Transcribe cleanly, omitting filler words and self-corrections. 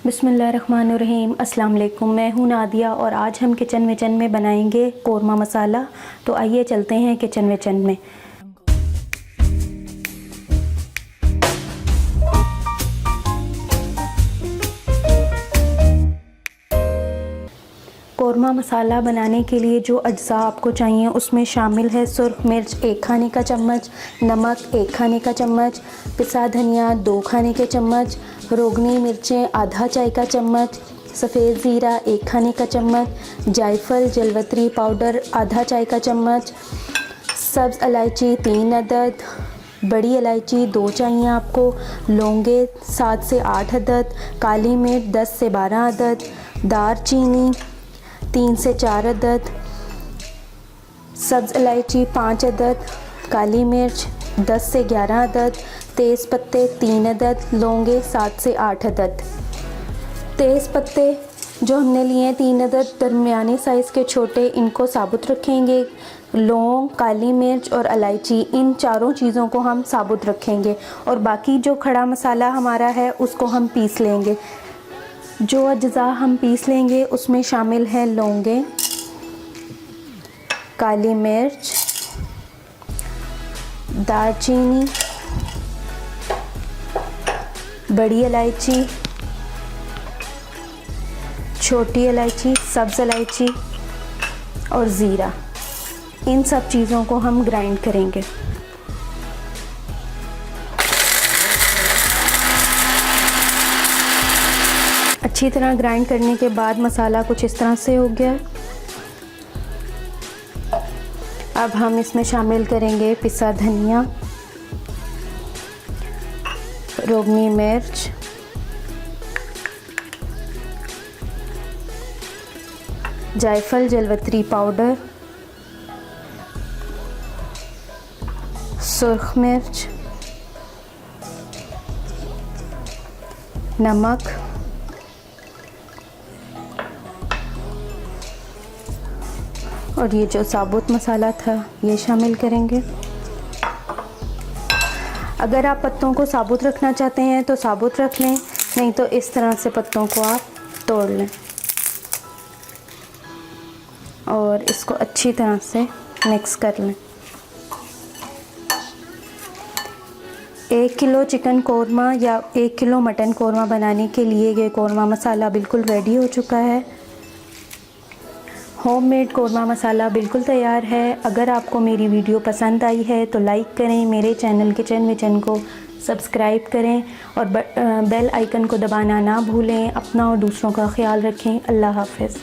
बिस्मिल्लाहिर्रहमानिर्रहीम। अस्सलाम वालेकुम। मैं हूं नादिया और आज हम किचन विचन में बनाएंगे कोरमा मसाला। तो आइए चलते हैं किचन विचन में। कोरमा मसाला बनाने के लिए जो अज्जा आपको चाहिए उसमें शामिल है सुर्ख मिर्च 1 खाने का चम्मच, नमक 1 खाने का चम्मच, पिसा धनिया 2 खाने के चम्मच, रोगनी मिर्चें आधा चाय का चम्मच, सफ़ेद ज़ीरा 1 खाने का चम्मच, जायफल जलवत्री पाउडर आधा चाय का चम्मच, सब्ज़ इलायची 3 अदद, बड़ी इलायची 2 चाहिए आपको, लौंगे 7 से 8 अदद, काली मिर्च 10 से 12 अदद, दार चीनी 3 से 4 अदद, सब्ज़ इलायची 5 अदद, काली मिर्च 10 से 11 अदद, तेज़ पत्ते 3 अदद, लौंगे 7 से 8 अदद। तेज़ पत्ते जो हमने लिए हैं 3 अदद दरमियाने साइज़ के छोटे, इनको साबुत रखेंगे। लौंग, काली मिर्च और इलायची इन चारों चीज़ों को हम साबुत रखेंगे और बाकी जो खड़ा मसाला हमारा है उसको हम पीस लेंगे। जो अज्जा हम पीस लेंगे उसमें शामिल है लौंगे, काली मिर्च, दालचीनी, बड़ी इलायची, छोटी इलायची, सब्ज़ इलायची और ज़ीरा। इन सब चीज़ों को हम ग्राइंड करेंगे। अच्छी तरह ग्राइंड करने के बाद मसाला कुछ इस तरह से हो गया। अब हम इसमें शामिल करेंगे पिसा धनिया, रोगनी मिर्च, जायफल जलवत्री पाउडर, सुर्ख मिर्च, नमक, और ये जो साबुत मसाला था ये शामिल करेंगे। अगर आप पत्तों को साबुत रखना चाहते हैं तो साबुत रख लें, नहीं तो इस तरह से पत्तों को आप तोड़ लें और इसको अच्छी तरह से मिक्स कर लें। 1 किलो चिकन कोरमा या 1 किलो मटन कोरमा बनाने के लिए ये कोरमा मसाला बिल्कुल रेडी हो चुका है। होममेड कोरमा मसाला बिल्कुल तैयार है। अगर आपको मेरी वीडियो पसंद आई है तो लाइक करें, मेरे चैनल किचन विचन को सब्सक्राइब करें और बेल आइकन को दबाना ना भूलें। अपना और दूसरों का ख्याल रखें। अल्लाह हाफ़िज़।